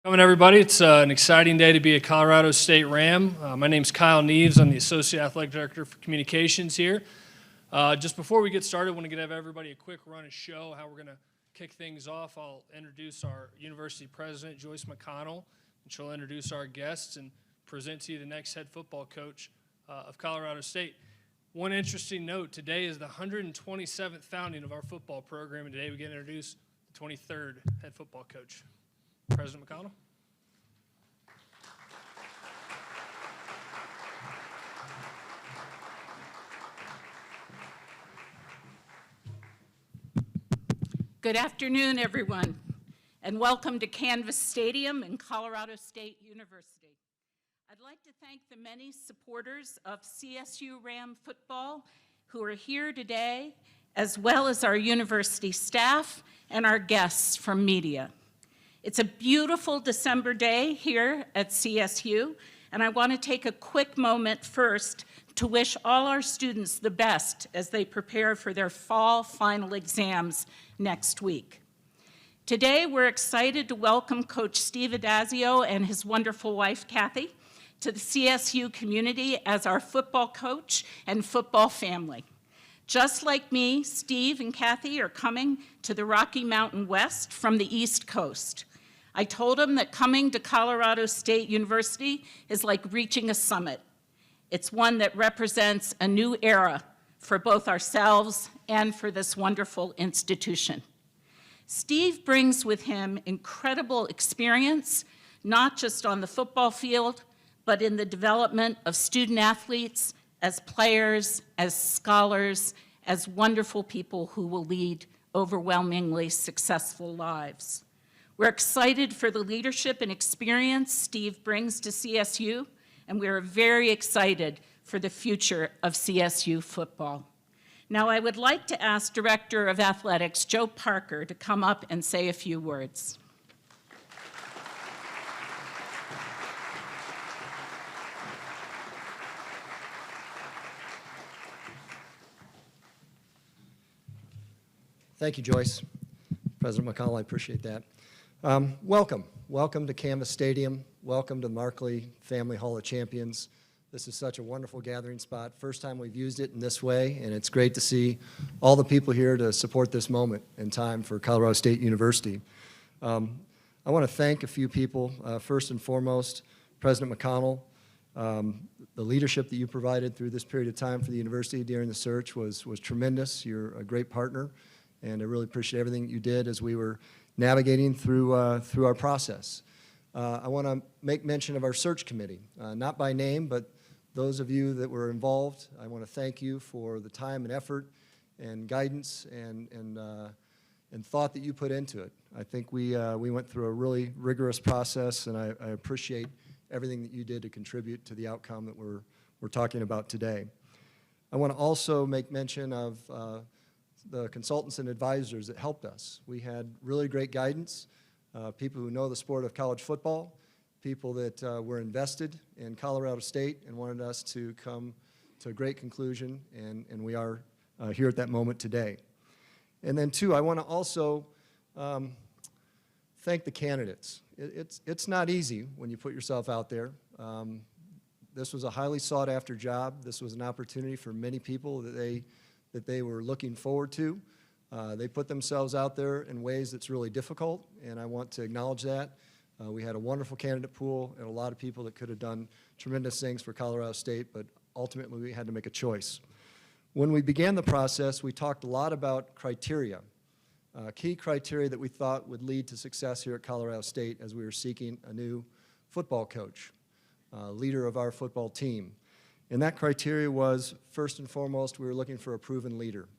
Coming, everybody. It's an exciting day to be a Colorado State Ram. My name's Kyle Neves. I'm the Associate Athletic Director for Communications here. Just before we get started, I want to give everybody a quick run and show how we're going to kick things off. I'll introduce our University President, Joyce McConnell, and she'll introduce our guests and present to you the next head football coach of Colorado State. One interesting note, today is the 127th founding of our football program, and today we get to introduce the 23rd head football coach. President McConnell. Good afternoon, everyone, and welcome to Canvas Stadium in Colorado State University. I'd like to thank the many supporters of CSU Ram football who are here today, as well as our university staff and our guests from media. It's a beautiful December day here at CSU, and I want to take a quick moment first to wish all our students the best as they prepare for their fall final exams next week. Today, we're excited to welcome Coach Steve Addazio and his wonderful wife, Kathy, to the CSU community as our football coach and football family. Just like me, Steve and Kathy are coming to the Rocky Mountain West from the East Coast. I told him that coming to Colorado State University is like reaching a summit. It's one that represents a new era for both ourselves and for this wonderful institution. Steve brings with him incredible experience, not just on the football field, but in the development of student athletes, as players, as scholars, as wonderful people who will lead overwhelmingly successful lives. We're excited for the leadership and experience Steve brings to CSU, and we're very excited for the future of CSU football. Now, I would like to ask Director of Athletics, Joe Parker, to come up and say a few words. Thank you, Joyce. President McConnell, I appreciate that. Welcome to Canvas Stadium. Welcome to Markley Family Hall of Champions. This is such a wonderful gathering spot. First time we've used it in this way, and it's great to see all the people here to support this moment in time for Colorado State University. I want to thank a few people. First and foremost, President McConnell. The leadership that you provided through this period of time for the university during the search was tremendous. You're a great partner, and I really appreciate everything that you did as we were navigating through our process. I want to make mention of our search committee, not by name, but those of you that were involved. I want to thank you for the time and effort and guidance and thought that you put into it. I think we went through a really rigorous process, and I appreciate everything that you did to contribute to the outcome that we're talking about today. I want to also make mention of the consultants and advisors that helped us. We had really great guidance, people who know the sport of college football, people that were invested in Colorado State and wanted us to come to a great conclusion, and we are here at that moment today. And then two, I want to also thank the candidates. It's not easy when you put yourself out there. This was a highly sought after job. This was an opportunity for many people that they were looking forward to. They put themselves out there in ways that's really difficult, and I want to acknowledge that. We had a wonderful candidate pool and a lot of people that could have done tremendous things for Colorado State, but ultimately we had to make a choice. When we began the process, we talked a lot about criteria, key criteria that we thought would lead to success here at Colorado State as we were seeking a new football coach, leader of our football team. And that criteria was, first and foremost, we were looking for a proven leader,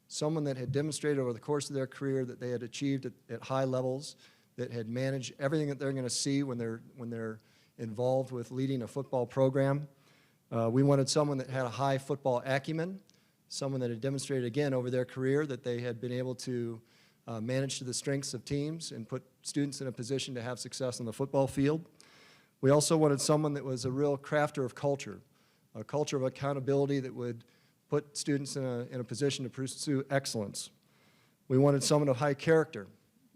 someone that had demonstrated over the course of their career that they had achieved at high levels, that had managed everything that they're going to see when they're involved with leading a football program. We wanted someone that had a high football acumen, someone that had demonstrated again over their career that they had been able to manage to the strengths of teams and put students in a position to have success on the football field. We also wanted someone that was a real crafter of culture, a culture of accountability that would put students in a position to pursue excellence. We wanted someone of high character,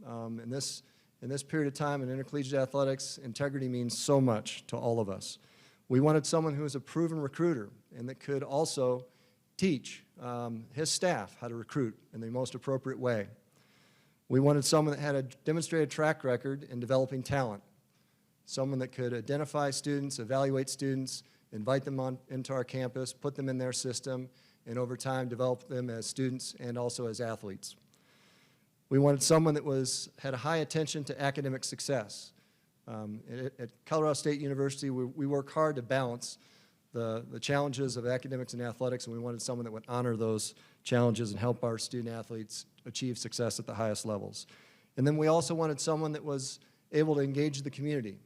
and this In this period of time in intercollegiate athletics, integrity means so much to all of us. We wanted someone who was a proven recruiter and that could also teach his staff how to recruit in the most appropriate way. We wanted someone that had a demonstrated track record in developing talent, someone that could identify students, evaluate students, invite them into our campus, put them in their system, and over time develop them as students and also as athletes. We wanted someone that had a high attention to academic success. At Colorado State University, we work hard to balance the challenges of academics and athletics, and we wanted someone that would honor those challenges and help our student athletes achieve success at the highest levels. And then we also wanted someone that was able to engage the community.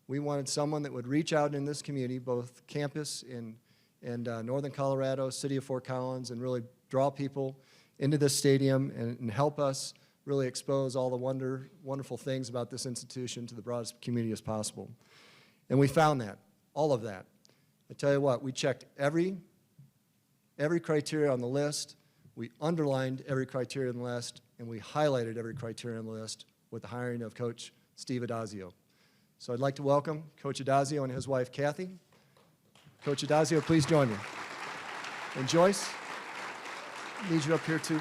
We wanted someone that would reach out in this community, both campus and Northern Colorado, City of Fort Collins, and really draw people into this stadium and help us really expose all the wonderful things about this institution to the broadest community as possible. And we found that, all of that. I tell you what, we checked every criteria on the list, we underlined every criteria on the list, and we highlighted every criteria on the list with the hiring of Coach Steve Addazio. So I'd like to welcome Coach Addazio and his wife, Kathy. Coach Addazio, please join me. And Joyce, I need you up here too.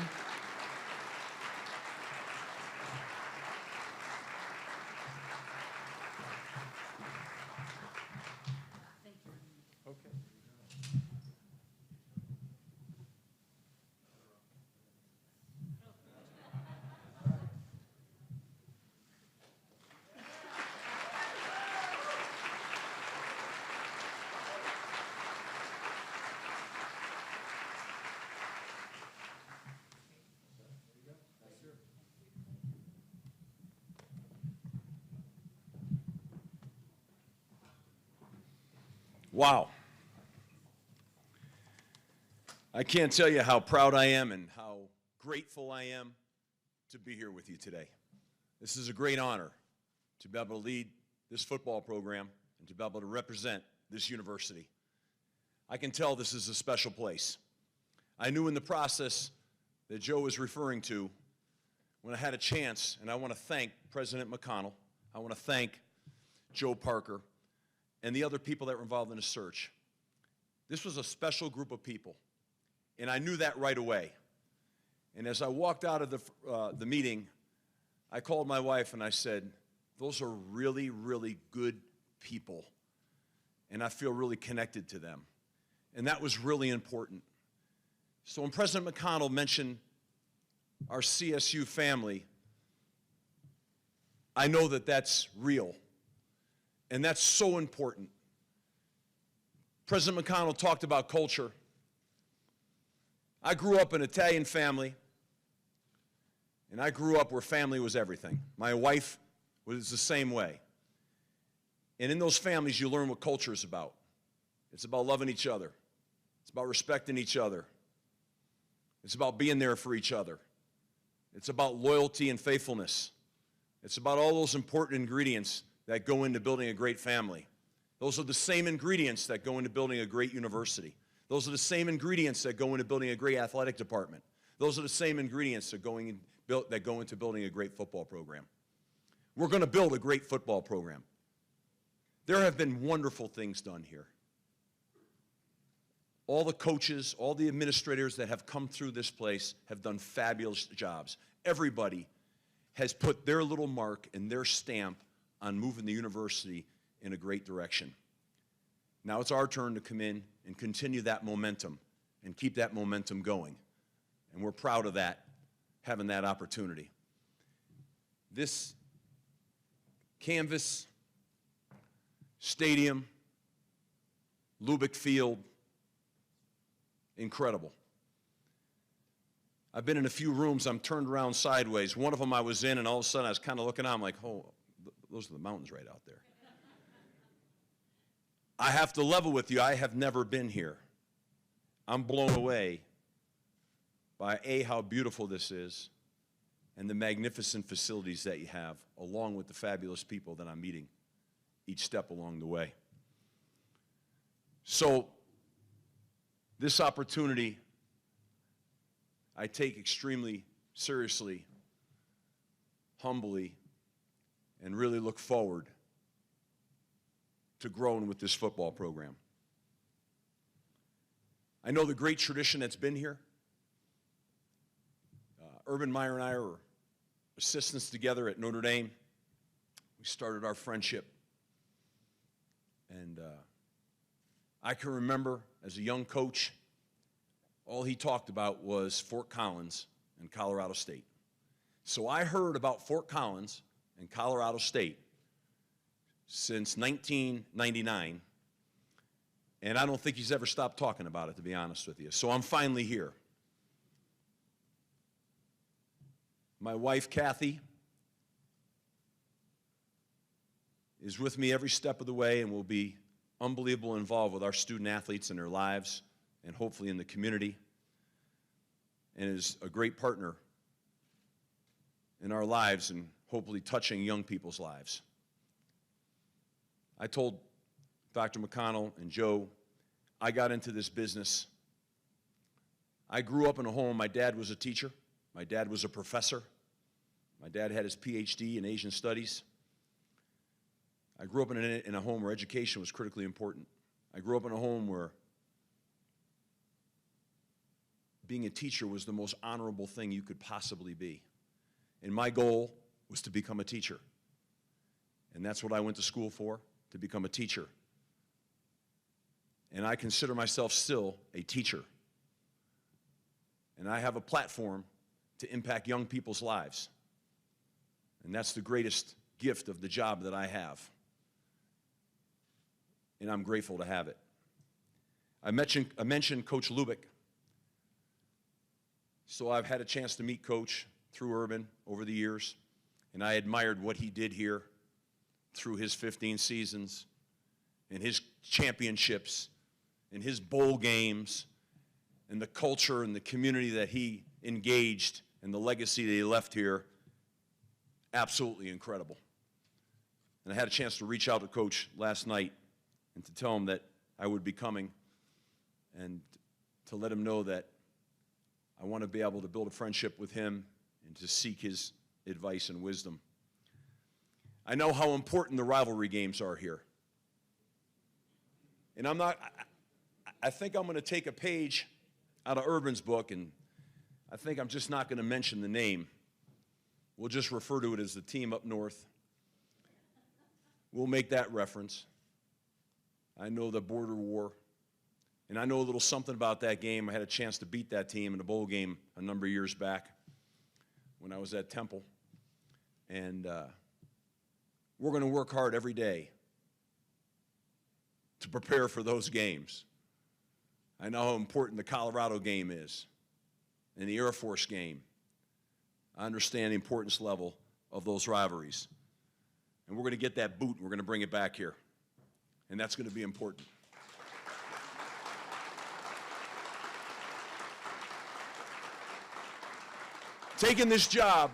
Wow. I can't tell you how proud I am and how grateful I am to be here with you today. This is a great honor to be able to lead this football program and to be able to represent this university. I can tell this is a special place. I knew in the process that Joe was referring to when I had a chance, and I want to thank President McConnell, I want to thank Joe Parker, and the other people that were involved in the search. This was a special group of people, and I knew that right away. And as I walked out of the meeting, I called my wife and I said, those are really, really good people, and I feel really connected to them. And that was really important. So when President McConnell mentioned our CSU family, I know that that's real. And that's so important. President McConnell talked about culture. I grew up in an Italian family, and I grew up where family was everything. My wife was the same way. And in those families, you learn what culture is about. It's about loving each other. It's about respecting each other. It's about being there for each other. It's about loyalty and faithfulness. It's about all those important ingredients that go into building a great family. Those are the same ingredients that go into building a great university. Those are the same ingredients that go into building a great athletic department. Those are the same ingredients that go into building a great football program. We're going to build a great football program. There have been wonderful things done here. All the coaches, all the administrators that have come through this place have done fabulous jobs. Everybody has put their little mark and their stamp on moving the university in a great direction. Now it's our turn to come in and continue that momentum and keep that momentum going. And we're proud of that, having that opportunity. This canvas, stadium, Lubick Field, incredible. I've been in a few rooms, I'm turned around sideways. One of them I was in, and all of a sudden I was kind of looking out, I'm like, oh, those are the mountains right out there. I have to level with you, I have never been here. I'm blown away by A, how beautiful this is, and the magnificent facilities that you have, along with the fabulous people that I'm meeting each step along the way. So, this opportunity I take extremely seriously, humbly, and really look forward to growing with this football program. I know the great tradition that's been here. Urban Meyer and I are assistants together at Notre Dame. We started our friendship. And I can remember as a young coach, all he talked about was Fort Collins and Colorado State. So I heard about Fort Collins and Colorado State since 1999, and I don't think he's ever stopped talking about it, to be honest with you. So I'm finally here. My wife, Kathy, is with me every step of the way and will be unbelievably involved with our student athletes and their lives and hopefully in the community, and is a great partner in our lives and hopefully touching young people's lives. I told Dr. McConnell and Joe, I got into this business. I grew up in a home. My dad was a teacher. My dad was a professor. My dad had his PhD in Asian studies. I grew up in a home where education was critically important. I grew up in a home where being a teacher was the most honorable thing you could possibly be. And my goal was to become a teacher. And that's what I went to school for, to become a teacher. And I consider myself still a teacher. And I have a platform to impact young people's lives. And that's the greatest gift of the job that I have. And I'm grateful to have it. I mentioned Coach Lubick. So I've had a chance to meet Coach through Urban over the years, and I admired what he did here through his 15 seasons and his championships and his bowl games and the culture and the community that he engaged and the legacy that he left here. Absolutely incredible. And I had a chance to reach out to Coach last night and to tell him that I would be coming and to let him know that I want to be able to build a friendship with him and to seek his advice and wisdom. I know how important the rivalry games are here. And I think I'm going to take a page out of Urban's book, and I think I'm just not going to mention the name. We'll just refer to it as the team up north. We'll make that reference. I know the border war. And I know a little something about that game. I had a chance to beat that team in a bowl game a number of years back when I was at Temple. And we're going to work hard every day to prepare for those games. I know how important the Colorado game is and the Air Force game. I understand the importance level of those rivalries. And we're going to get that boot and we're going to bring it back here. And that's going to be important. Taking this job,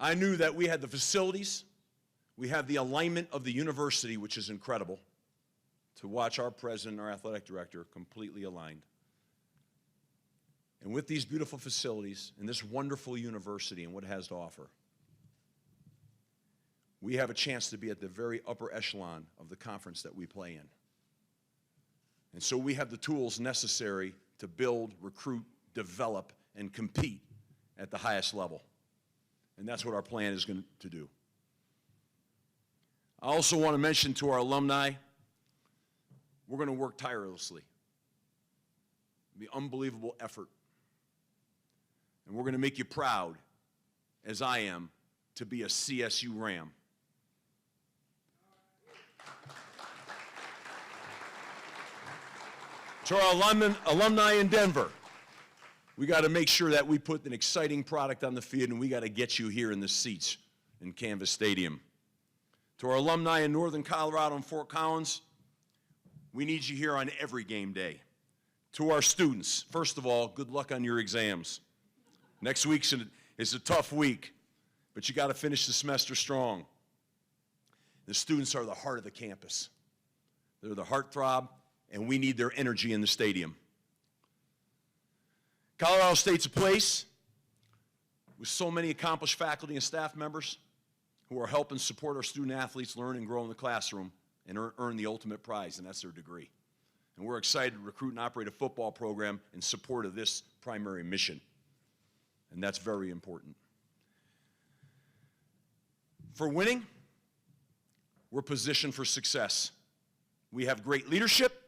I knew that we had the facilities, we have the alignment of the university, which is incredible, to watch our president and our athletic director completely aligned. And with these beautiful facilities and this wonderful university and what it has to offer, we have a chance to be at the very upper echelon of the conference that we play in. And so we have the tools necessary to build, recruit, develop, and compete at the highest level. And that's what our plan is going to do. I also want to mention to our alumni, we're going to work tirelessly. It'll be unbelievable effort. And we're going to make you proud, as I am, to be a CSU Ram. To our alumni in Denver, we got to make sure that we put an exciting product on the field, and we got to get you here in the seats in Canvas Stadium. To our alumni in Northern Colorado and Fort Collins, we need you here on every game day. To our students, first of all, good luck on your exams. Next week is a tough week, but you got to finish the semester strong. The students are the heart of the campus. They're the heartthrob, and we need their energy in the stadium. Colorado State's a place with so many accomplished faculty and staff members who are helping support our student athletes learn and grow in the classroom and earn the ultimate prize, and that's their degree. And we're excited to recruit and operate a football program in support of this primary mission. And that's very important. For winning, we're positioned for success. We have great leadership.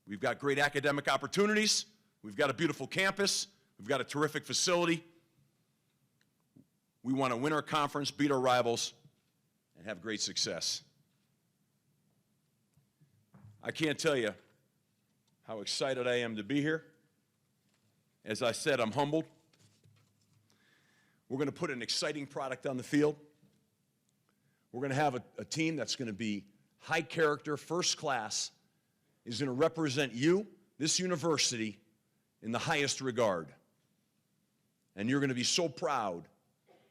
We've got great academic opportunities. We've got a beautiful campus. We've got a terrific facility. We want to win our conference, beat our rivals, and have great success. I can't tell you how excited I am to be here. As I said, I'm humbled. We're going to put an exciting product on the field. We're going to have a team that's going to be high character, first class, is going to represent you, this university, in the highest regard. And you're going to be so proud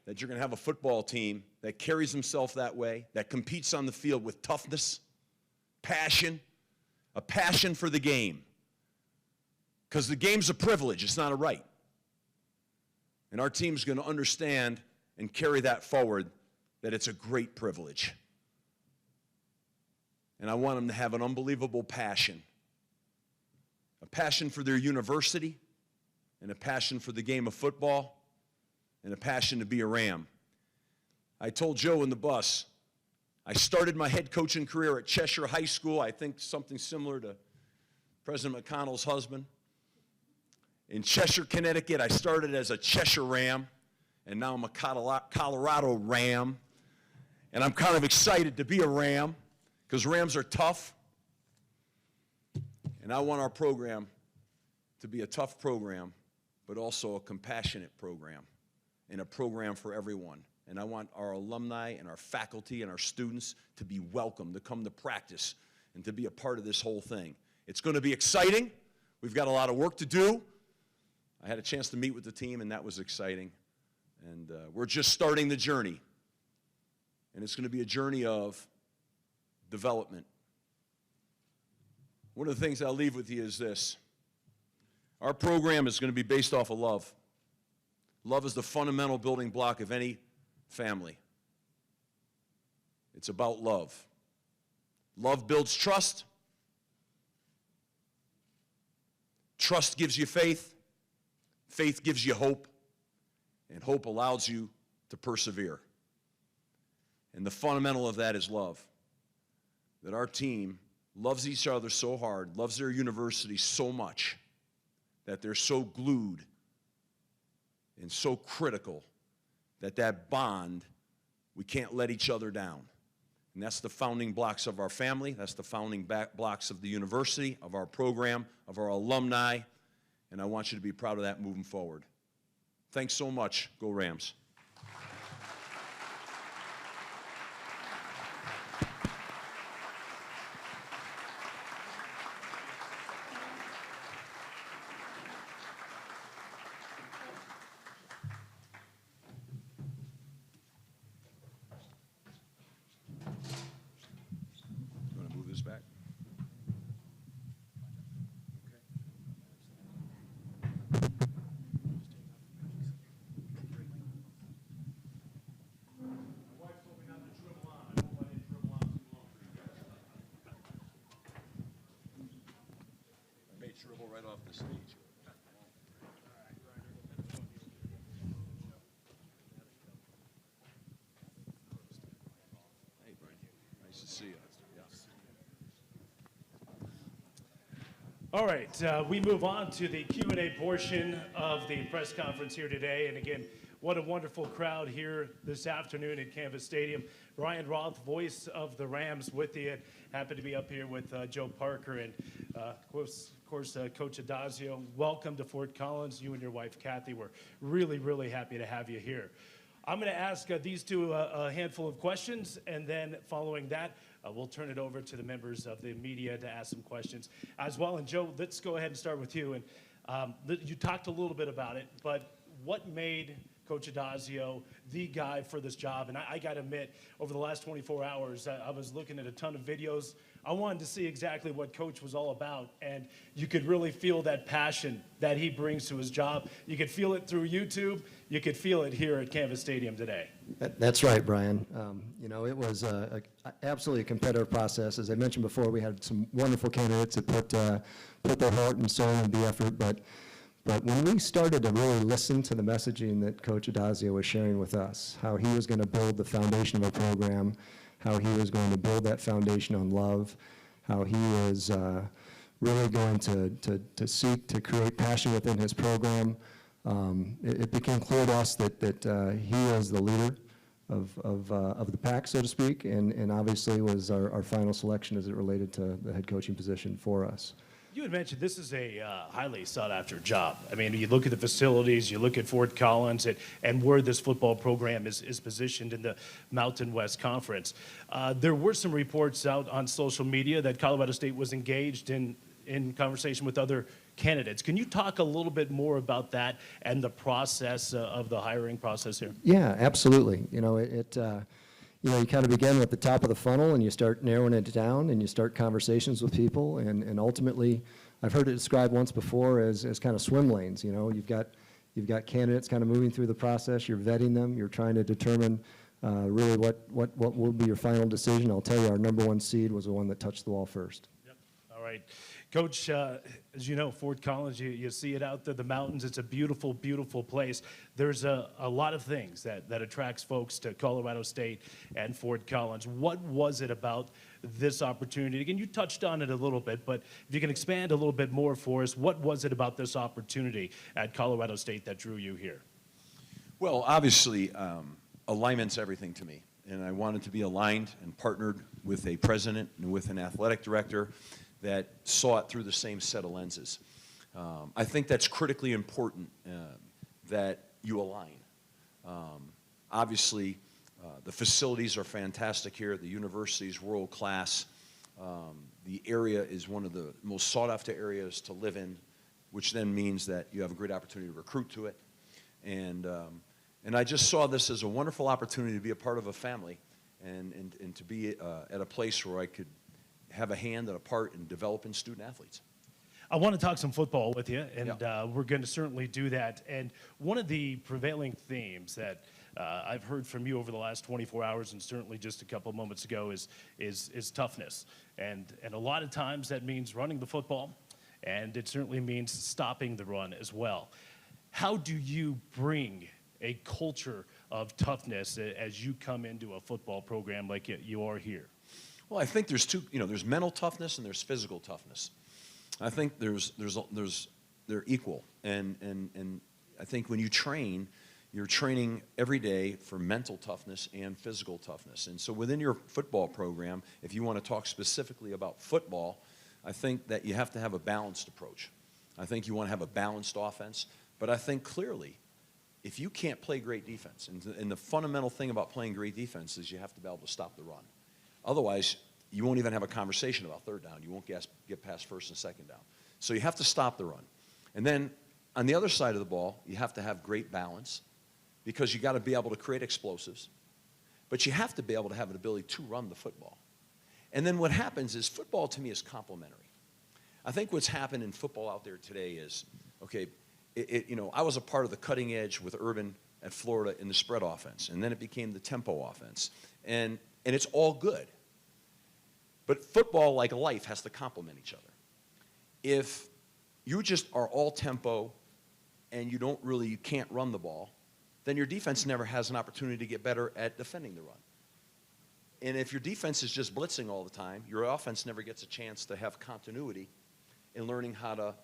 that you're going to have a football team that carries himself that way, that competes on the field with toughness, passion, a passion for the game. Because the game's a privilege, it's not a right. And our team's going to understand and carry that forward, that it's a great privilege. And I want them to have an unbelievable passion. A passion for their university, and a passion for the game of football, and a passion to be a Ram. I told Joe in the bus, I started my head coaching career at Cheshire High School, I think something similar to President McConnell's husband. In Cheshire, Connecticut, I started as a Cheshire Ram, and now I'm a Colorado Ram. And I'm kind of excited to be a Ram, because Rams are tough. And I want our program to be a tough program, but also a compassionate program, and a program for everyone. And I want our alumni and our faculty and our students to be welcome, to come to practice, and to be a part of this whole thing. It's going to be exciting. We've got a lot of work to do. I had a chance to meet with the team, and that was exciting. And we're just starting the journey. And it's going to be a journey of development. One of the things I'll leave with you is this. Our program is going to be based off of love. Love is the fundamental building block of any family. It's about love. Love builds trust. Trust gives you faith. Faith gives you hope. And hope allows you to persevere. And the fundamental of that is love. That our team loves each other so hard, loves their university so much, that they're so glued and so critical that that bond, we can't let each other down. And that's the founding blocks of our family. That's the founding blocks of the university, of our program, of our alumni. And I want you to be proud of that moving forward. Thanks so much. Go Rams. You want to move this back? Dribble right off the stage. Hey, Brian. Nice to see you. Yeah. All right, we move on to the Q&A portion of the press conference here today. And again, what a wonderful crowd here this afternoon at Canvas Stadium. Brian Roth, voice of the Rams, with you. Happy to be up here with Joe Parker and, of course, Coach Addazio. Welcome to Fort Collins. You and your wife, Kathy, we're really, really happy to have you here. I'm going to ask these two a handful of questions, and then following that, we'll turn it over to the members of the media to ask some questions as well. And Joe, let's go ahead and start with you. And you talked a little bit about it, but what made Coach Addazio, the guy for this job. And I got to admit, over the last 24 hours, I was looking at a ton of videos. I wanted to see exactly what Coach was all about, and you could really feel that passion that he brings to his job. You could feel it through YouTube. You could feel it here at Canvas Stadium today. That's right, Brian. You know, it was absolutely a competitive process. As I mentioned before, we had some wonderful candidates that put their heart and soul into the effort, but when we started to really listen to the messaging that Coach Addazio was sharing with us, how he was going to build the foundation of a program, how he was going to build that foundation on love, how he was really going to seek to create passion within his program, it became clear to us that he was the leader of the pack, so to speak, and obviously was our final selection as it related to the head coaching position for us. You had mentioned this is a highly sought-after job. I mean, you look at the facilities, you look at Fort Collins, and where this football program is positioned in the Mountain West Conference. There were some reports out on social media that Colorado State was engaged in conversation with other candidates. Can you talk a little bit more about that and the process of the hiring process here? Yeah, absolutely. You know, you know, you kind of begin at the top of the funnel and you start narrowing it down and you start conversations with people and ultimately, I've heard it described once before as kind of swim lanes. You know, you've got candidates kind of moving through the process, you're vetting them, you're trying to determine really what will be your final decision. I'll tell you, our number one seed was the one that touched the wall first. Yep. All right. Coach, as you know, Fort Collins, you see it out there, the mountains. It's a beautiful, beautiful place. There's a lot of things that attracts folks to Colorado State and Fort Collins. What was it about this opportunity? Again, you touched on it a little bit, but if you can expand a little bit more for us, what was it about this opportunity at Colorado State that drew you here? Well, obviously, alignment's everything to me. And I wanted to be aligned and partnered with a president and with an athletic director that saw it through the same set of lenses. I think that's critically important that you align. Obviously, the facilities are fantastic here. The university is world class. The area is one of the most sought after areas to live in, which then means that you have a great opportunity to recruit to it. And I just saw this as a wonderful opportunity to be a part of a family and to be at a place where I could have a hand and a part in developing student athletes. I want to talk some football with you, and Yeah. we're going to certainly do that. And one of the prevailing themes that I've heard from you over the last 24 hours, and certainly just a couple moments ago, is toughness. And a lot of times that means running the football, and it certainly means stopping the run as well. How do you bring a culture of toughness as you come into a football program like you are here? Well, I think there's two, there's mental toughness and there's physical toughness. I think they're equal. And I think when you train, you're training every day for mental toughness and physical toughness. And so within your football program, if you want to talk specifically about football, I think that you have to have a balanced approach. I think you want to have a balanced offense. But I think clearly, if you can't play great defense, and the fundamental thing about playing great defense is you have to be able to stop the run. Otherwise, you won't even have a conversation about third down. You won't get past first and second down. So you have to stop the run. And then on the other side of the ball, you have to have great balance because you got to be able to create explosives. But you have to be able to have an ability to run the football. And then what happens is football to me is complementary. I think what's happened in football out there today is, okay, I was a part of the cutting edge with Urban at Florida in the spread offense, and then it became the tempo offense. And it's all good. But football, like life, has to complement each other. If you just are all tempo and you can't run the ball, then your defense never has an opportunity to get better at defending the run. And if your defense is just blitzing all the time, your offense never gets a chance to have continuity in learning how to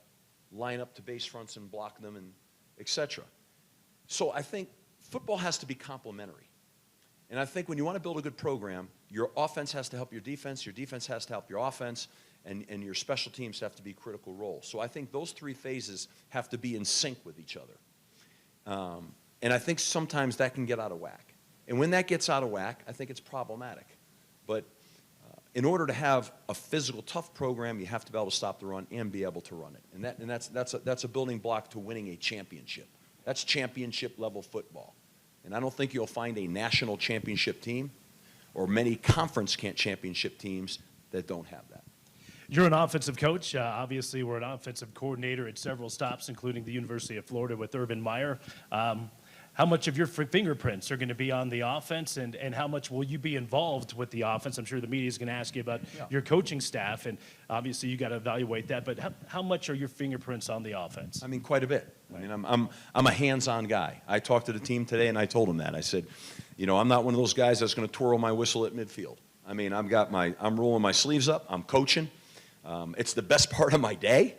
line up to base fronts and block them, and et cetera. So I think football has to be complementary. And I think when you want to build a good program, your offense has to help your defense has to help your offense, and your special teams have to be critical roles. So I think those three phases have to be in sync with each other. And I think sometimes that can get out of whack. And when that gets out of whack, I think it's problematic. But in order to have a physical, tough program, you have to be able to stop the run and be able to run it. And that's a building block to winning a championship. That's championship level football. And I don't think you'll find a national championship team or many conference championship teams that don't have that. You're an offensive coach. Obviously, we're an offensive coordinator at several stops, including the University of Florida with Urban Meyer. How much of your fingerprints are going to be on the offense, and how much will you be involved with the offense? I'm sure the media is going to ask you about your coaching staff, and obviously you got to evaluate that. But how much are your fingerprints on the offense? I mean, quite a bit. I mean, I'm a hands-on guy. I talked to the team today, and I told them that. I said, you know, I'm not one of those guys that's going to twirl my whistle at midfield. I mean, I'm rolling my sleeves up. I'm coaching. It's the best part of my day,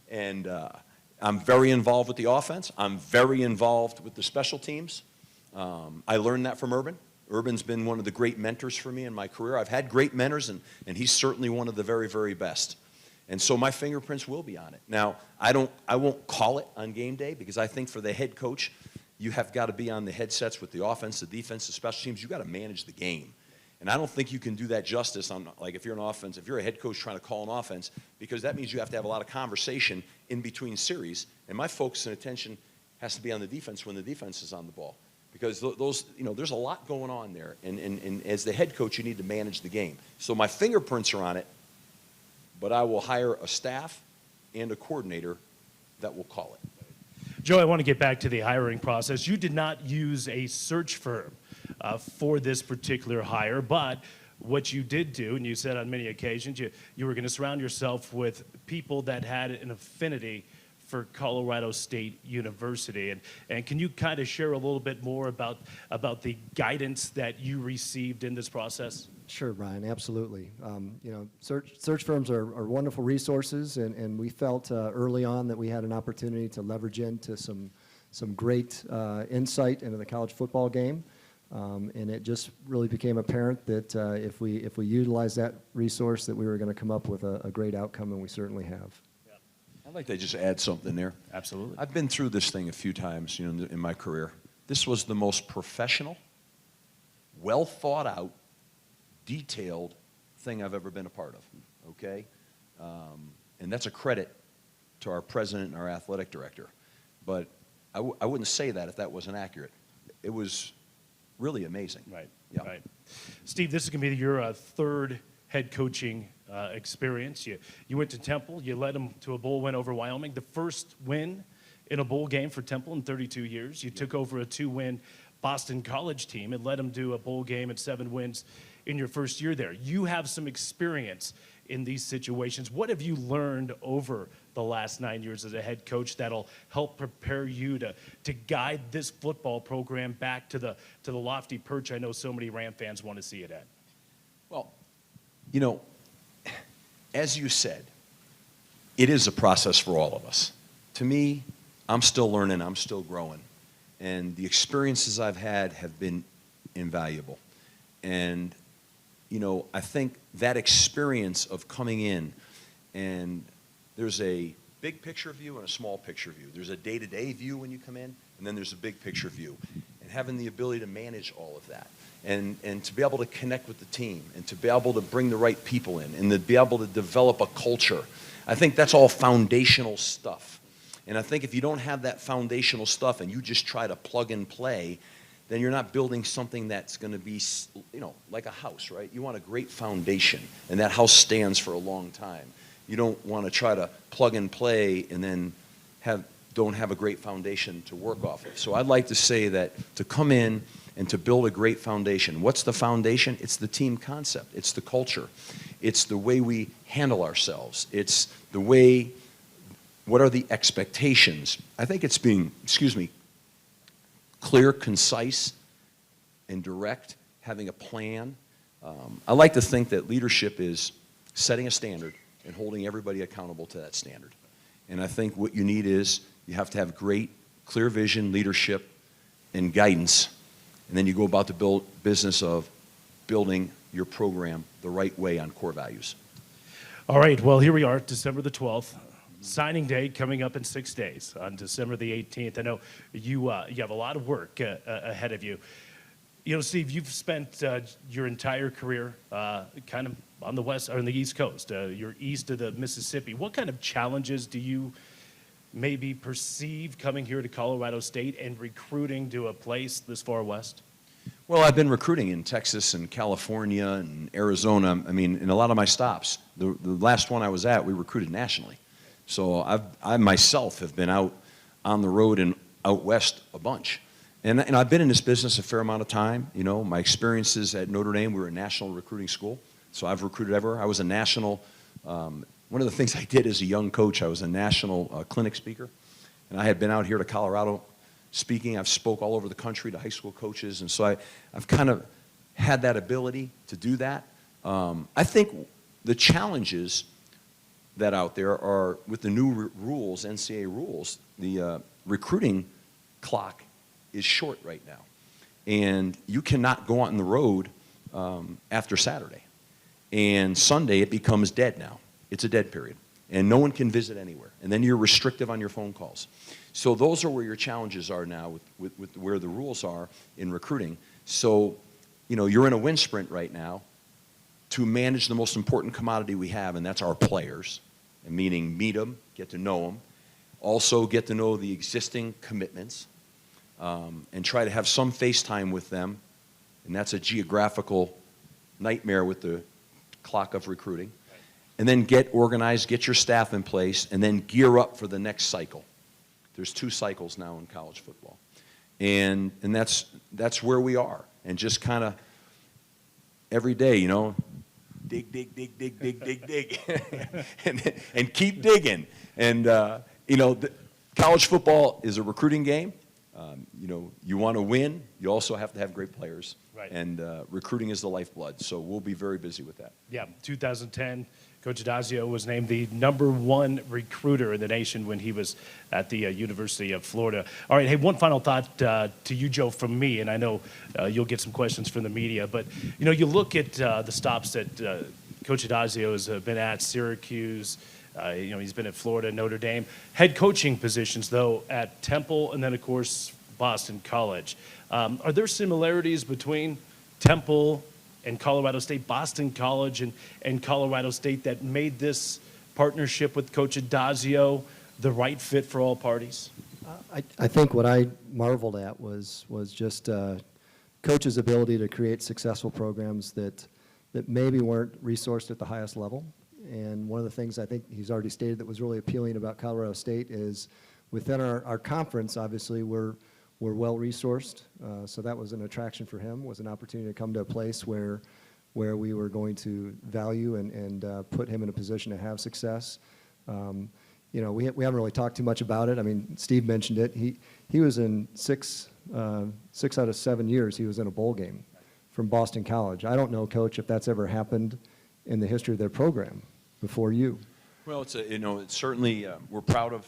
and I'm very involved with the offense. I'm very involved with the special teams. I learned that from Urban. Urban's been one of the great mentors for me in my career. I've had great mentors, and he's certainly one of the very, very best. And so my fingerprints will be on it. Now, I won't call it on game day, because I think for the head coach, you have got to be on the headsets with the offense, the defense, the special teams. You've got to manage the game. And I don't think you can do that justice on, like, if you're an offense, if you're a head coach trying to call an offense, because that means you have to have a lot of conversation in between series. And my focus and attention has to be on the defense when the defense is on the ball. Because those, you know, there's a lot going on there. And as the head coach, you need to manage the game. So my fingerprints are on it, but I will hire a staff and a coordinator that will call it. Joe, I want to get back to the hiring process. You did not use a search firm for this particular hire, but what you did do, and you said on many occasions, you were going to surround yourself with people that had an affinity for Colorado State University. And can you kind of share a little bit more about the guidance that you received in this process? Sure, Brian, absolutely. You know, search firms are wonderful resources, and we felt early on that we had an opportunity to leverage into some great insight into the college football game. And it just really became apparent that if we utilize that resource, that we were going to come up with a great outcome, and we certainly have. Yeah. I'd like to just add something there. Absolutely. I've been through this thing a few times, you know, in my career. This was the most professional, well thought out, detailed thing I've ever been a part of. Okay, and that's a credit to our president and our athletic director. But I wouldn't say that if that wasn't accurate. It was really amazing. Right. Yeah. Right. Steve, this is going to be your third head coaching experience. You went to Temple. You led them to a bowl win over Wyoming, the first win in a bowl game for Temple in 32 years. You took over a 2-win Boston College team and led them to a bowl game and 7 wins in your first year there. You have some experience in these situations. What have you learned over the last 9 years as a head coach that'll help prepare you to guide this football program back to the lofty perch I know so many Ram fans want to see it at? Well, you know, as you said, it is a process for all of us. To me, I'm still learning, I'm still growing. And the experiences I've had have been invaluable. And, you know, I think that experience of coming in, and there's a big picture view and a small picture view. There's a day-to-day view when you come in, and then there's a big picture view. And having the ability to manage all of that, and to be able to connect with the team, and to be able to bring the right people in, and to be able to develop a culture, I think that's all foundational stuff. And I think if you don't have that foundational stuff and you just try to plug and play, then you're not building something that's going to be, you know, like a house, right? You want a great foundation, and that house stands for a long time. You don't want to try to plug and play and then don't have a great foundation to work off of. So I'd like to say that to come in and to build a great foundation. What's the foundation? It's the team concept. It's the culture. It's the way we handle ourselves. It's the way, what are the expectations? I think it's being, clear, concise, and direct, having a plan. I like to think that leadership is setting a standard and holding everybody accountable to that standard. And I think what you need is you have to have great, clear vision, leadership, and guidance. And then you go about the business of building your program the right way on core values. All right, well, here we are, December the 12th. Signing day coming up in 6 days on December the 18th. I know you have a lot of work ahead of you. You know, Steve, you've spent your entire career kind of on the west or on the East Coast. You're east of the Mississippi. What kind of challenges do you maybe perceive coming here to Colorado State and recruiting to a place this far west? Well, I've been recruiting in Texas and California and Arizona. I mean, in a lot of my stops. The last one I was at, we recruited nationally. So I myself have been out on the road and out west a bunch. And I've been in this business a fair amount of time. You know, my experiences at Notre Dame, we were a national recruiting school. So I've recruited everywhere. I was a national, one of the things I did as a young coach, I was a national clinic speaker. And I had been out here to Colorado speaking. I've spoke all over the country to high school coaches. And so I've kind of had that ability to do that. I think the challenges that out there are with the new rules, NCAA rules, the recruiting clock is short right now. And you cannot go on the road after Saturday. And Sunday, it becomes dead now. It's a dead period. And no one can visit anywhere. And then you're restrictive on your phone calls. So those are where your challenges are now with where the rules are in recruiting. So, you know, you're in a wind sprint right now to manage the most important commodity we have, and that's our players, and meaning meet them, get to know them, also get to know the existing commitments, and try to have some FaceTime with them, and that's a geographical nightmare with the clock of recruiting. And then get organized, get your staff in place, and then gear up for the next cycle. There's 2 cycles now in college football. And that's where we are. And just kind of every day, you know, dig, and keep digging. And, you know, college football is a recruiting game. You know, you want to win, you also have to have great players. Right. And recruiting is the lifeblood. So we'll be very busy with that. Yeah, 2010, Coach Addazio was named the #1 recruiter in the nation when he was at the University of Florida. All right, hey, one final thought to you, Joe, from me, and I know you'll get some questions from the media, but, you know, you look at the stops that Coach Addazio has been at, Syracuse, you know, he's been at Florida, Notre Dame. Head coaching positions, though, at Temple and then, of course, Boston College. Are there similarities between Temple and Colorado State, Boston College and Colorado State that made this partnership with Coach Addazio the right fit for all parties? I think what I marveled at was just Coach's ability to create successful programs that maybe weren't resourced at the highest level. And one of the things I think he's already stated that was really appealing about Colorado State is within our conference, obviously, we're well-resourced, so that was an attraction for him, was an opportunity to come to a place where we were going to value and put him in a position to have success. You know, we haven't really talked too much about it. I mean, Steve mentioned it. He was in six out of 7 years he was in a bowl game from Boston College. I don't know, Coach, if that's ever happened in the history of their program before you. Well, it's certainly we're proud of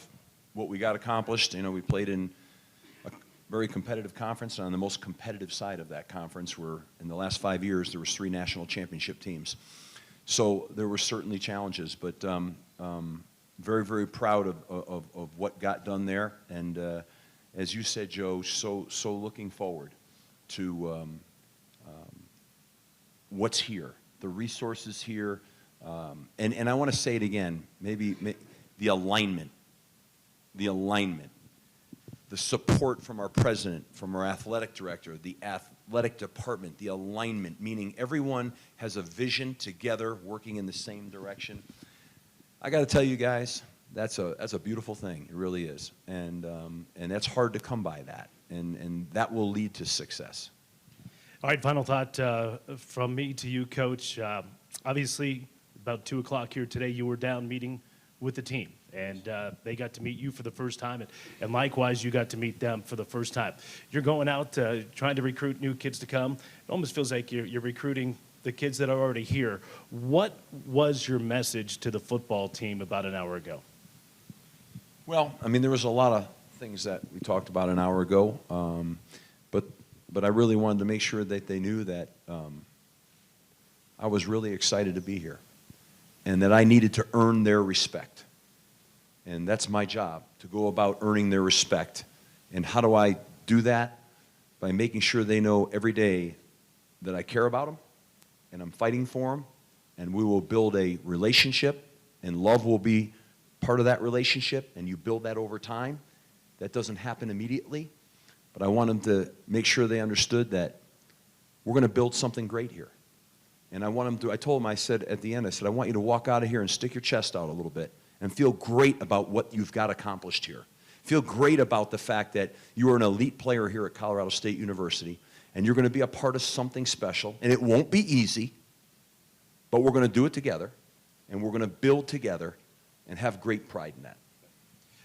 what we got accomplished. You know, we played in a very competitive conference, and on the most competitive side of that conference, where in the last 5 years there was 3 national championship teams. So there were certainly challenges, but very, very proud of what got done there. And as you said, Joe, so looking forward to what's here, the resources here. And I want to say it again, maybe the alignment, the support from our president, from our athletic director, the athletic department, the alignment, meaning everyone has a vision together working in the same direction. I got to tell you guys, that's a beautiful thing. It really is. And that's hard to come by that. And that will lead to success. All right, final thought from me to you, Coach. Obviously, about 2 o'clock here today, you were down meeting with the team, and they got to meet you for the first time, and likewise, you got to meet them for the first time. You're going out trying to recruit new kids to come. It almost feels like you're recruiting the kids that are already here. What was your message to the football team about an hour ago? Well, I mean, there was a lot of things that we talked about an hour ago, but I really wanted to make sure that they knew that I was really excited to be here and that I needed to earn their respect. And that's my job, to go about earning their respect. And how do I do that? By making sure they know every day that I care about them and I'm fighting for them, and we will build a relationship, and love will be part of that relationship, and you build that over time. That doesn't happen immediately, but I want them to make sure they understood that we're going to build something great here. And I want them to, I told them, I said at the end, I said, I want you to walk out of here and stick your chest out a little bit and feel great about what you've got accomplished here. Feel great about the fact that you are an elite player here at Colorado State University, and you're going to be a part of something special, and it won't be easy, but we're going to do it together, and we're going to build together and have great pride in that.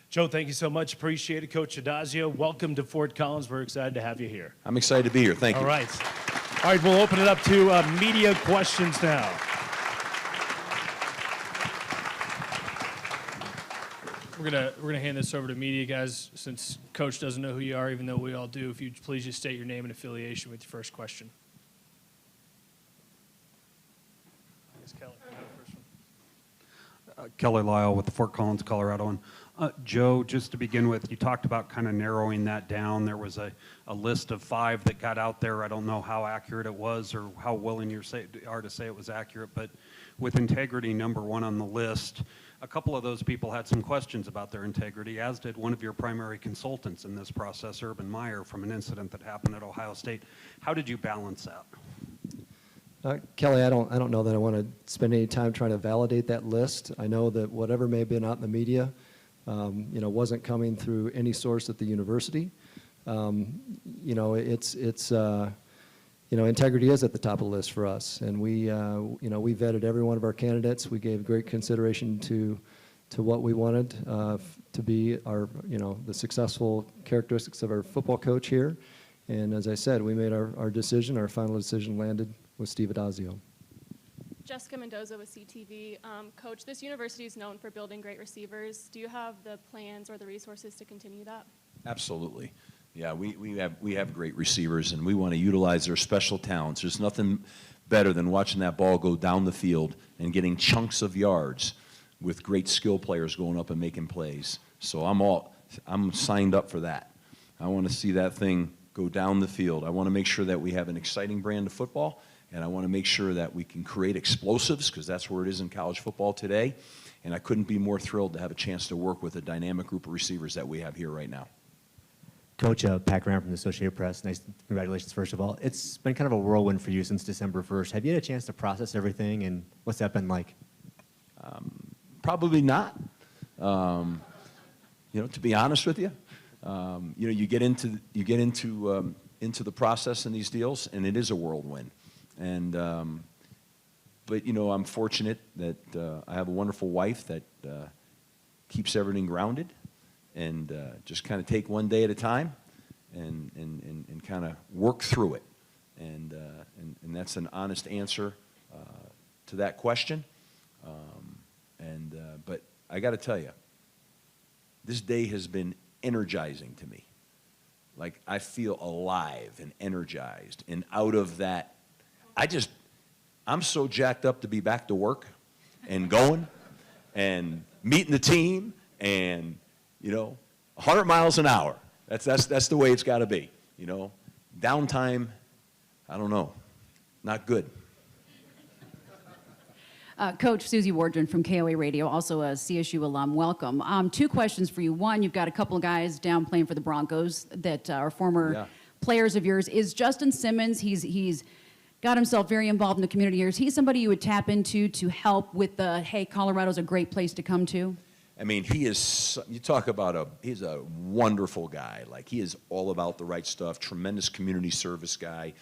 Joe, thank you so much. Appreciate it. Coach Addazio, welcome to Fort Collins. We're excited to have you here. I'm excited to be here. Thank you. All right. All right, we'll open it up to media questions now. We're gonna hand this over to media guys, since Coach doesn't know who you are, even though we all do. If you'd please just state your name and affiliation with your first question. I guess Kelly, you have the first one. Kelly Lyle with the Fort Collins, Colorado. And Joe, just to begin with, you talked about kind of narrowing that down. There was a list of 5 that got out there. I don't know how accurate it was or how willing you are to say it was accurate, but with integrity number 1 on the list, a couple of those people had some questions about their integrity, as did one of your primary consultants in this process, Urban Meyer, from an incident that happened at Ohio State. How did you balance that? Kelly, I don't know that I want to spend any time trying to validate that list. I know that whatever may have been out in the media, wasn't coming through any source at the university. Integrity is at the top of the list for us, and we vetted every one of our candidates. We gave great consideration to what we wanted to be our, the successful characteristics of our football coach here. And as I said, we made our decision. Our final decision landed with Steve Addazio. Jessica Mendoza with CTV. Coach, this university is known for building great receivers. Do you have the plans or the resources to continue that? Absolutely. Yeah, we have great receivers, and we want to utilize their special talents. There's nothing better than watching that ball go down the field and getting chunks of yards with great skill players going up and making plays. So I'm signed up for that. I want to see that thing go down the field. I want to make sure that we have an exciting brand of football, and I want to make sure that we can create explosives, because that's where it is in college football today. And I couldn't be more thrilled to have a chance to work with a dynamic group of receivers that we have here right now. Coach, Pat Graham from the Associated Press. Nice, congratulations, first of all. It's been kind of a whirlwind for you since December 1st. Have you had a chance to process everything, and what's that been like? Probably not. To be honest with you, you get into the process in these deals, and it is a whirlwind. And but I'm fortunate that I have a wonderful wife that keeps everything grounded, and just kind of take one day at a time and kind of work through it. And that's an honest answer to that question. But I got to tell you, this day has been energizing to me. Like, I feel alive and energized. And out of that, I'm so jacked up to be back to work and going and meeting the team and 100 miles an hour. That's the way it's got to be. Downtime, I don't know, not good. Coach Susie Wardren from KOA Radio, also a CSU alum. Welcome. 2 questions for you. One, you've got a couple of guys down playing for the Broncos that are former players of yours. Is Justin Simmons? He's got himself very involved in the community here. Is he somebody you would tap into to help with the, hey, Colorado's a great place to come to? I mean, you talk about he's a wonderful guy. Like, he is all about the right stuff, tremendous community service guy,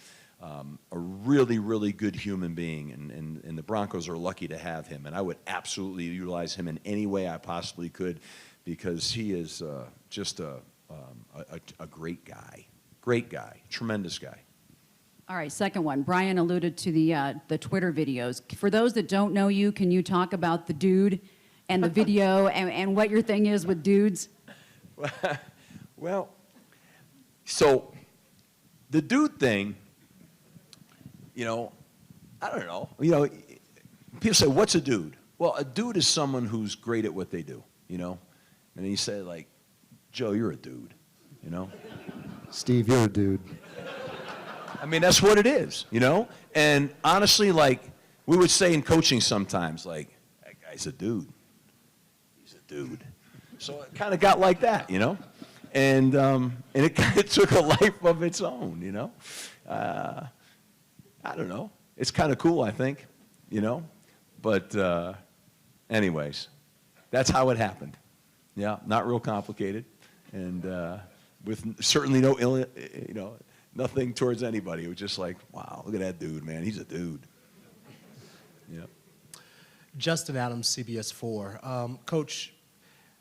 a really, really good human being, and the Broncos are lucky to have him. And I would absolutely utilize him in any way I possibly could, because he is just a great guy, tremendous guy. All right, second one. Brian alluded to the Twitter videos. For those that don't know you, can you talk about the dude and the video and what your thing is with dudes? Well, so the dude thing, I don't know. People say, what's a dude? Well, a dude is someone who's great at what they do, And then you say, like, Joe, you're a dude, Steve, you're a dude. I mean, that's what it is, And honestly, like, we would say in coaching sometimes, like, that guy's a dude. He's a dude. So it kind of got like that, you know? And it kind of took a life of its own, you know? I don't know. It's kind of cool, I think, you know? But anyways, that's how it happened. Yeah, not real complicated. And with certainly no, you know, nothing towards anybody. It was just like, wow, look at that dude, man. He's a dude. Yeah. Justin Adams, CBS 4. Coach,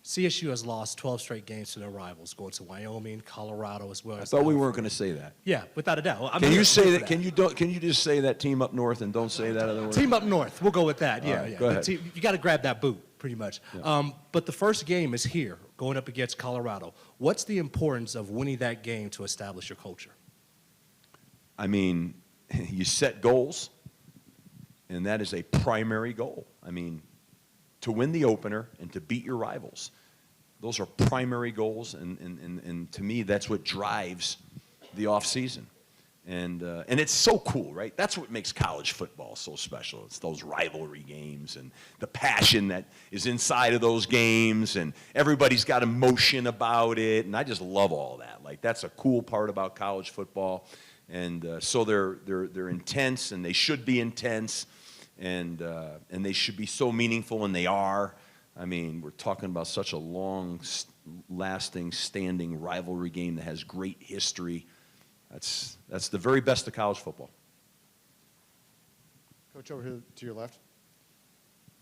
CSU has lost 12 straight games to their rivals, going to Wyoming, Colorado, as well as I thought we California. weren't going to say that. Yeah, without a doubt. Well, Can you say that? Can you just say that team up north and don't say that other word? Team up north. We'll go with that. Yeah, right, yeah. go The ahead. team, you got to grab that boot, pretty much. Yeah. But the first game is here, going up against Colorado. What's the importance of winning that game to establish your culture? I mean, you set goals, and that is a primary goal. I mean, to win the opener and to beat your rivals. Those are primary goals, and to me, that's what drives the offseason. And it's so cool, right? That's what makes college football so special. It's those rivalry games and the passion that is inside of those games, and everybody's got emotion about it, and I just love all that. Like, that's a cool part about college football. And so they're intense, and they should be intense, and they should be so meaningful, and they are. I mean, we're talking about such a long-lasting, standing rivalry game that has great history. That's the very best of college football. Coach, over here to your left.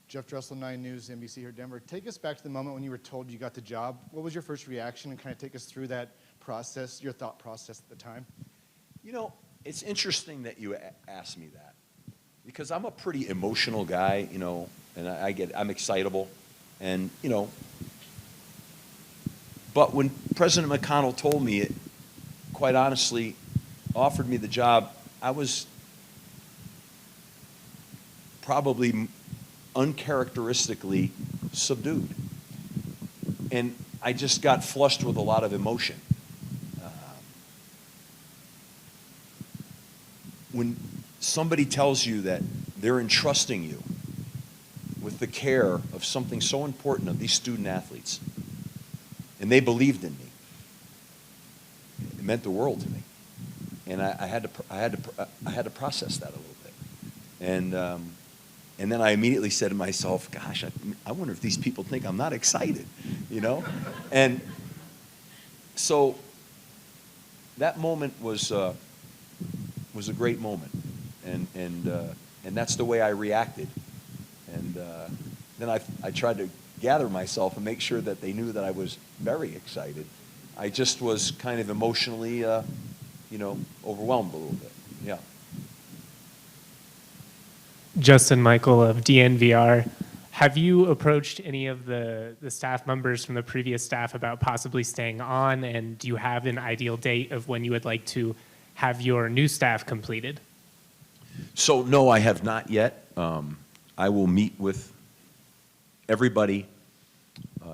Jeff Dressel, 9 News, NBC here, Denver. Take us back to the moment when you were told you got the job. What was your first reaction, and kind of take us through that process, your thought process at the time? You know, it's interesting that you asked me that, because I'm a pretty emotional guy, you know, and I'm excitable. And, you know, but when President McConnell told me it, quite honestly, offered me the job, I was probably uncharacteristically subdued. And I just got flushed with a lot of emotion. When somebody tells you that they're entrusting you with the care of something so important of these student athletes, and they believed in me, it meant the world to me, and I had to process that a little bit, and then I immediately said to myself, "Gosh, I wonder if these people think I'm not excited," you know, and so that moment was a great moment, and that's the way I reacted. And then I tried to gather myself and make sure that they knew that I was very excited. I just was kind of emotionally, you know, overwhelmed a little bit. Yeah. Justin Michael of DNVR. Have you approached any of the staff members from the previous staff about possibly staying on? And do you have an ideal date of when you would like to have your new staff completed? So, no, I have not yet. I will meet with everybody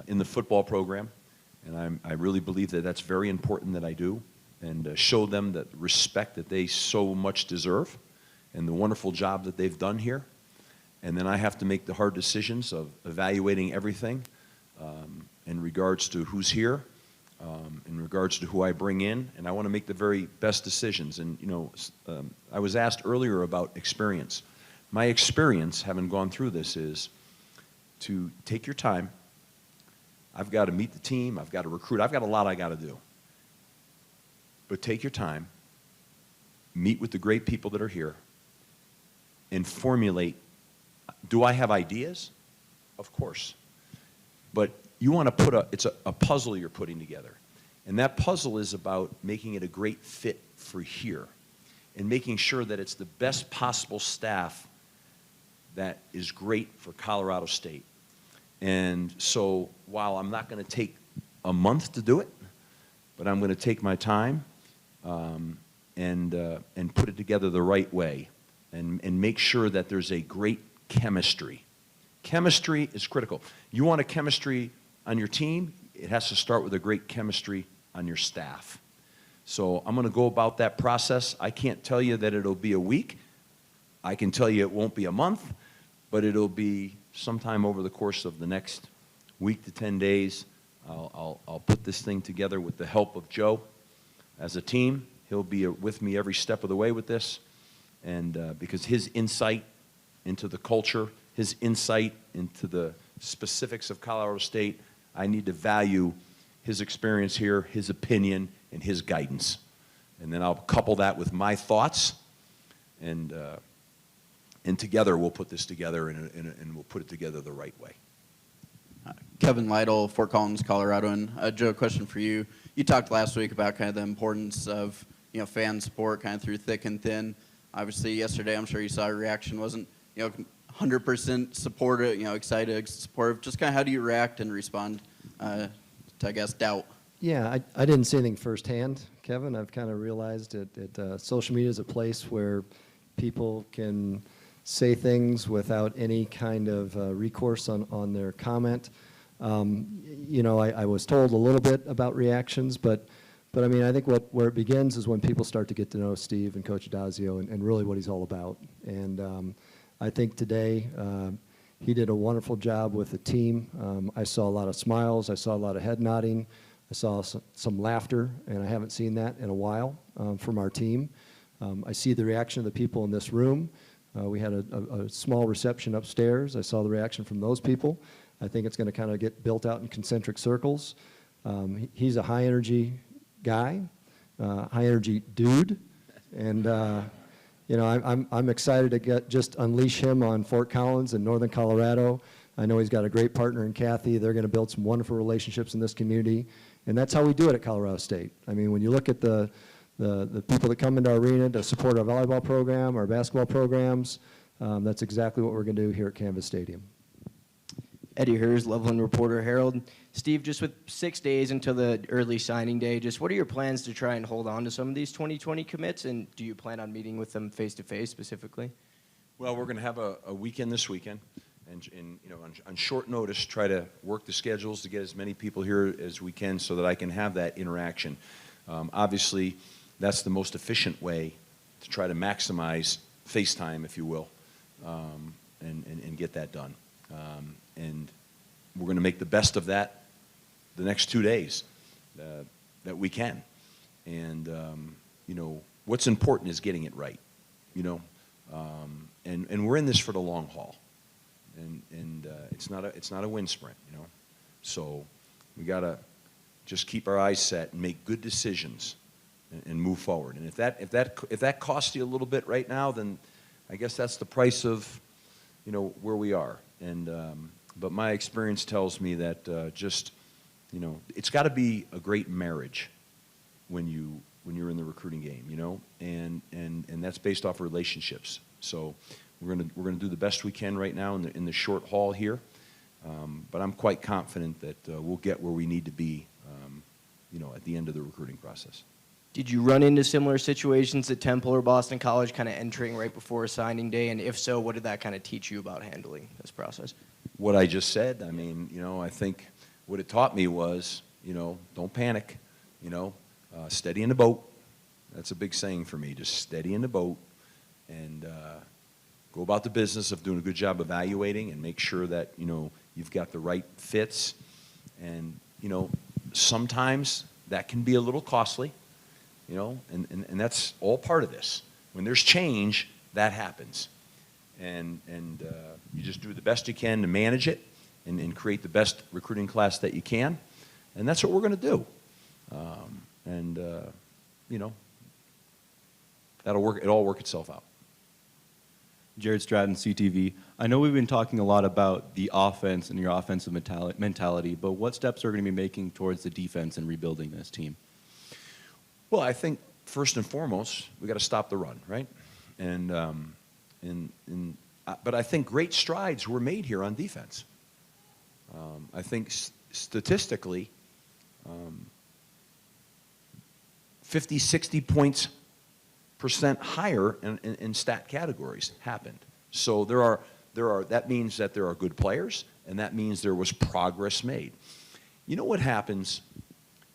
in the football program, and I really believe that that's very important that I do, and show them the respect that they so much deserve and the wonderful job that they've done here. And then I have to make the hard decisions of evaluating everything in regards to who's here, in regards to who I bring in, and I want to make the very best decisions. And, you know, I was asked earlier about experience. My experience, having gone through this, is to take your time. I've got to meet the team. I've got to recruit. I've got a lot I got to do. But take your time, meet with the great people that are here, and formulate. Do I have ideas? Of course. But you want to put it's a puzzle you're putting together. And that puzzle is about making it a great fit for here and making sure that it's the best possible staff that is great for Colorado State. And so while I'm not going to take a month to do it, but I'm going to take my time and put it together the right way and make sure that there's a great chemistry. Chemistry is critical. You want a chemistry on your team, it has to start with a great chemistry on your staff. So I'm going to go about that process. I can't tell you that it'll be a week. I can tell you it won't be a month, but it'll be sometime over the course of the next week to 10 days. I'll put this thing together with the help of Joe as a team. He'll be with me every step of the way with this, and because his insight into the culture, his insight into the specifics of Colorado State, I need to value his experience here, his opinion, and his guidance. And then I'll couple that with my thoughts, and together we'll put this together, and we'll put it together the right way. Kevin Lytle, Fort Collins, Colorado. And Joe, a question for you. You talked last week about kind of the importance of fan support kind of through thick and thin. Obviously, yesterday, I'm sure you saw a reaction wasn't 100% supportive, excited, supportive. Just kind of how do you react and respond to, I guess, doubt? Yeah, I didn't see anything firsthand, Kevin. I've kind of realized that social media is a place where people can say things without any kind of recourse on their comment. I was told a little bit about reactions, but I mean, I think where it begins is when people start to get to know Steve and Coach Addazio and really what he's all about. And I think today he did a wonderful job with the team. I saw a lot of smiles. I saw a lot of head nodding. I saw some laughter, and I haven't seen that in a while from our team. I see the reaction of the people in this room. We had a small reception upstairs. I saw the reaction from those people. I think it's going to kind of get built out in concentric circles. He's a high-energy guy, high-energy dude, and I'm excited to just unleash him on Fort Collins in northern Colorado. I know he's got a great partner in Kathy. They're going to build some wonderful relationships in this community, and that's how we do it at Colorado State. I mean, when you look at the people that come into our arena to support our volleyball program, our basketball programs, that's exactly what we're going to do here at Canvas Stadium. Eddie Hers, Loveland Reporter, Herald. Steve, just with 6 days until the early signing day, just what are your plans to try and hold on to some of these 2020 commits, and do you plan on meeting with them face-to-face specifically? Well, we're going to have a weekend this weekend, and on short notice, try to work the schedules to get as many people here as we can so that I can have that interaction. Obviously, that's the most efficient way to try to maximize FaceTime, if you will, and get that done. And we're going to make the best of that the next 2 days that we can. And, what's important is getting it right, and we're in this for the long haul. And it's not a wind sprint, So we got to just keep our eyes set and make good decisions and move forward. And if that costs you a little bit right now, then I guess that's the price of, where we are. And but my experience tells me that it's got to be a great marriage when you're in the recruiting game, and that's based off relationships. So we're gonna do the best we can right now in the short haul here. But I'm quite confident that we'll get where we need to be, at the end of the recruiting process. Did you run into similar situations at Temple or Boston College kind of entering right before a signing day? And if so, what did that kind of teach you about handling this process? What I just said, I mean, I think what it taught me was, don't panic, steady in the boat. That's a big saying for me, just steady in the boat and go about the business of doing a good job evaluating and make sure that, you've got the right fits. And, sometimes that can be a little costly. And that's all part of this. When there's change, that happens. And you just do the best you can to manage it and create the best recruiting class that you can. And that's what we're going to do. That'll work. It'll all work itself out. Jared Stratton, CTV. I know we've been talking a lot about the offense and your offensive mentality, but what steps are going to be making towards the defense and rebuilding this team? Well, I think first and foremost, we got to stop the run, right? But I think great strides were made here on defense. I think statistically, 50, 60 points % higher in stat categories happened. So that means that there are good players, and that means there was progress made. What happens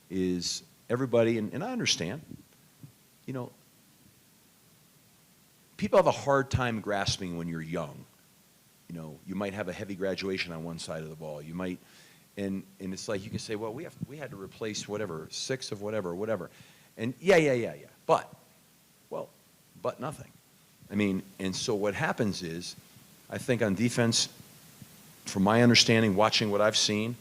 is everybody, and I understand, people have a hard time grasping when you're young. You might have a heavy graduation on one side of the ball. You might, And it's like you can say, well, we had to replace whatever, 6 of whatever. And yeah. But nothing. I mean, and so what happens is, I think on defense, from my understanding, watching what I've seen,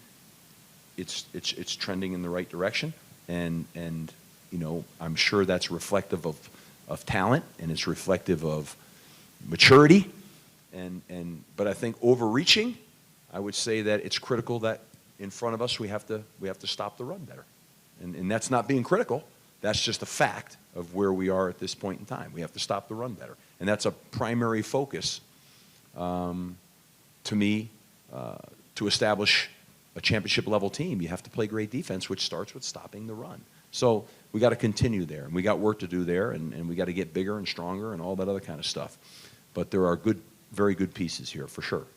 it's trending in the right direction. And you know, I'm sure that's reflective of talent, and it's reflective of maturity. But I think overreaching, I would say that it's critical that in front of us we have to stop the run better. And that's not being critical. That's just a fact of where we are at this point in time. We have to stop the run better. And that's a primary focus, to me, to establish a championship-level team. You have to play great defense, which starts with stopping the run. So we got to continue there, and we got work to do there, and we got to get bigger and stronger and all that other kind of stuff. But there are very good pieces here, for sure.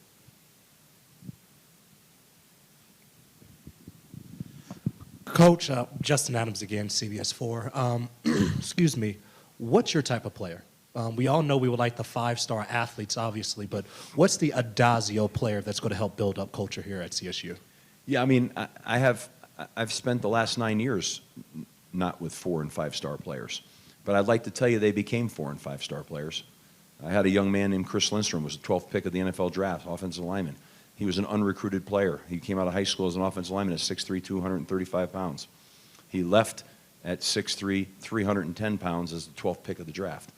Coach, Justin Adams again, CBS 4. Excuse me, what's your type of player? We all know we would like the 5-star athletes, obviously, but what's the Addazio player that's going to help build up culture here at CSU? Yeah, I mean, I've spent the last 9 years not with 4- and 5-star players, but I'd like to tell you they became 4- and 5-star players. I had a young man named Chris Lindstrom, was the 12th pick of the NFL draft, offensive lineman. He was an unrecruited player. He came out of high school as an offensive lineman at 6'3", 235 pounds. He left at 6'3", 310 pounds as the 12th pick of the draft.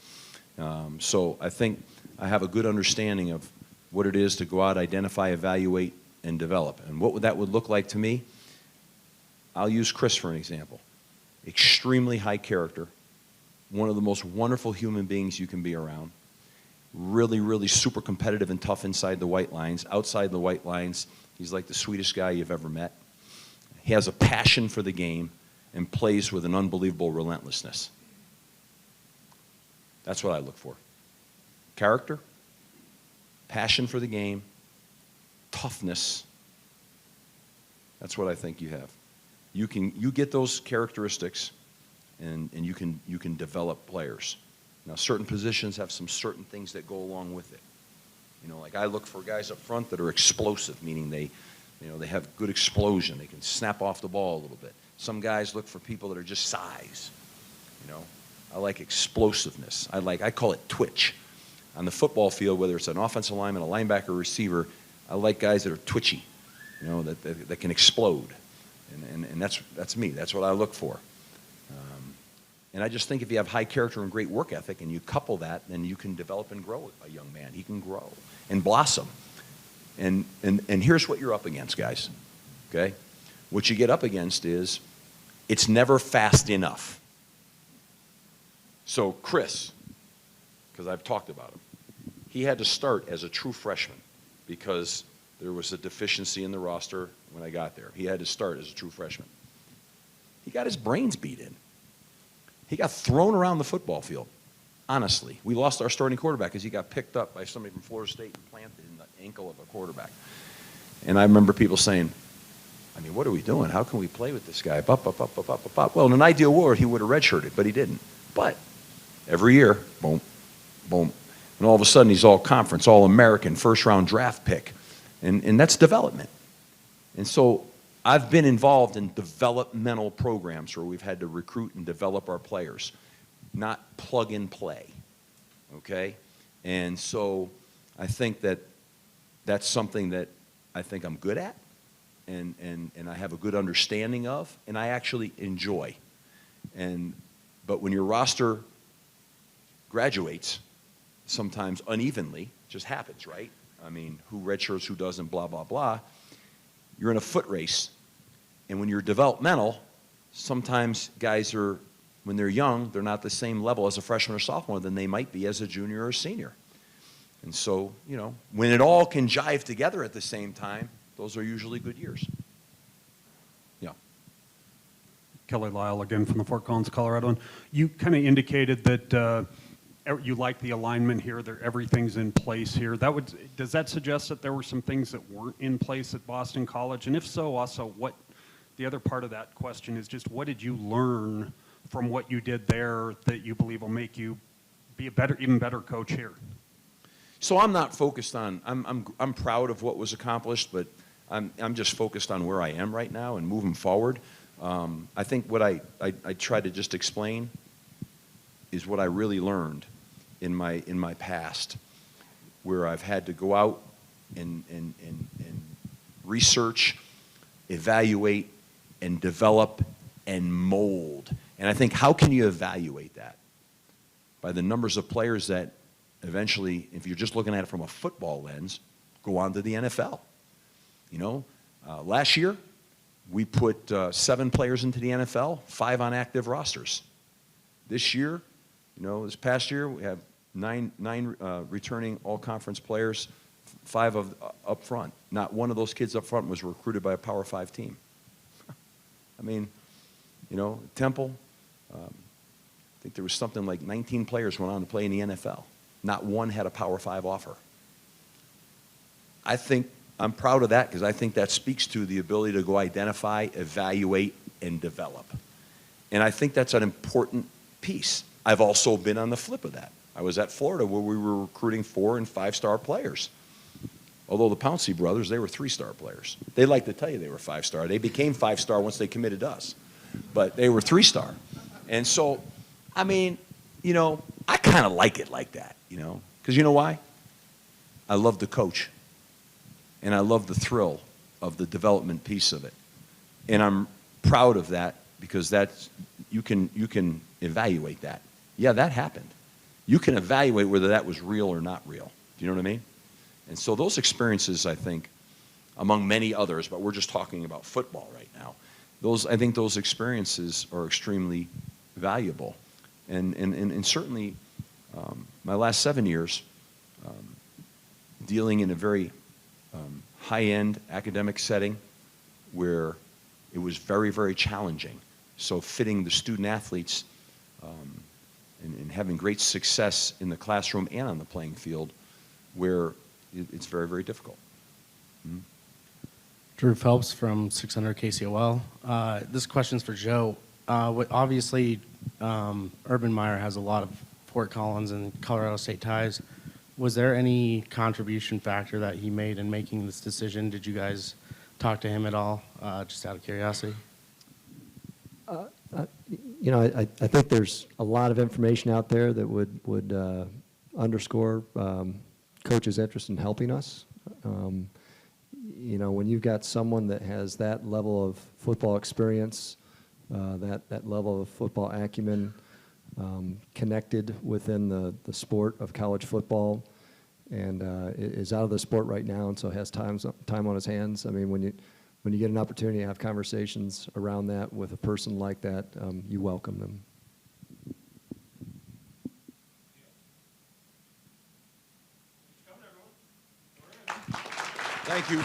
So I think I have a good understanding of what it is to go out, identify, evaluate, and develop. And what that would look like to me, I'll use Chris for an example. Extremely high character, one of the most wonderful human beings you can be around. Really, really super competitive and tough inside the white lines. Outside the white lines, he's like the sweetest guy you've ever met. He has a passion for the game and plays with an unbelievable relentlessness. That's what I look for. Character, passion for the game, toughness. That's what I think you have. You get those characteristics, and you can develop players. Now, certain positions have some certain things that go along with it. You know, like I look for guys up front that are explosive, meaning they have good explosion. They can snap off the ball a little bit. Some guys look for people that are just size. You know, I like explosiveness. I call it twitch. On the football field, whether it's an offensive lineman, a linebacker, or receiver, I like guys that are twitchy. You know, that can explode. And that's me. That's what I look for. And I just think if you have high character and great work ethic and you couple that, then you can develop and grow a young man. He can grow and blossom. And here's what you're up against, guys. Okay? What you get up against is it's never fast enough. So Chris, because I've talked about him, he had to start as a true freshman because there was a deficiency in the roster when I got there. He had to start as a true freshman. He got his brains beat in. He got thrown around the football field, honestly. We lost our starting quarterback because he got picked up by somebody from Florida State and planted in the ankle of a quarterback. And I remember people saying, I mean, what are we doing? How can we play with this guy? Well, in an ideal world, he would have redshirted, but he didn't. But every year, boom, boom. And all of a sudden, he's all conference, all American, first-round draft pick. And that's development. And so I've been involved in developmental programs where we've had to recruit and develop our players, not plug and play, okay? And so I think that's something that I think I'm good at and I have a good understanding of, and I actually enjoy. But when your roster graduates, sometimes unevenly, just happens, right? I mean, who redshirts, who doesn't, blah, blah, blah. You're in a foot race, and when you're developmental, sometimes guys are, when they're young, they're not the same level as a freshman or sophomore than they might be as a junior or a senior. And so, you know, when it all can jive together at the same time, those are usually good years. Yeah. Kelly Lyle again from the Fort Collins, Colorado. And you kind of indicated that you like the alignment here, that everything's in place here. Does that suggest that there were some things that weren't in place at Boston College? And if so, also, the other part of that question is just what did you learn from what you did there that you believe will make you be even better coach here? So I'm not focused on, I'm proud of what was accomplished, but I'm just focused on where I am right now and moving forward. I think what I try to just explain is what I really learned in my past, where I've had to go out and research, evaluate, and develop and mold. And I think, how can you evaluate that? By the numbers of players that eventually, if you're just looking at it from a football lens, go on to the NFL. You know, last year, we put 7 players into the NFL, 5 on active rosters. This year, you know, this past year, we have nine returning all-conference players, 5 up front. Not one of those kids up front was recruited by a Power 5 team. I mean, you know, Temple, I think there was something like 19 players went on to play in the NFL. Not one had a Power 5 offer. I think I'm proud of that, because I think that speaks to the ability to go identify, evaluate, and develop. And I think that's an important piece. I've also been on the flip of that. I was at Florida where we were recruiting 4- and 5-star players. Although the Pouncey brothers, they were 3-star players. They like to tell you they were 5-star. They became 5-star once they committed to us. But they were 3-star. And so, I mean, you know, I kind of like it like that, you know. Because you know why? I love the coach. And I love the thrill of the development piece of it. And I'm proud of that, because that's, you can evaluate that. Yeah, that happened. You can evaluate whether that was real or not real. Do you know what I mean? And so those experiences, I think, among many others, but we're just talking about football right now, I think those experiences are extremely valuable. And certainly, my last 7 years, dealing in a very high-end academic setting where it was very, very challenging. So fitting the student athletes and having great success in the classroom and on the playing field, where it's very, very difficult. Mm-hmm. Drew Phelps from 600 KCOL. This question's for Joe. Obviously, Urban Meyer has a lot of Fort Collins and Colorado State ties. Was there any contribution factor that he made in making this decision? Did you guys talk to him at all, just out of curiosity? You know, I think there's a lot of information out there that would underscore coach's interest in helping us. You know, when you've got someone that has that level of football experience, that level of football acumen, connected within the sport of college football, and is out of the sport right now, and so has time on his hands. I mean, when you get an opportunity to have conversations around that with a person like that, you welcome them. Thank you.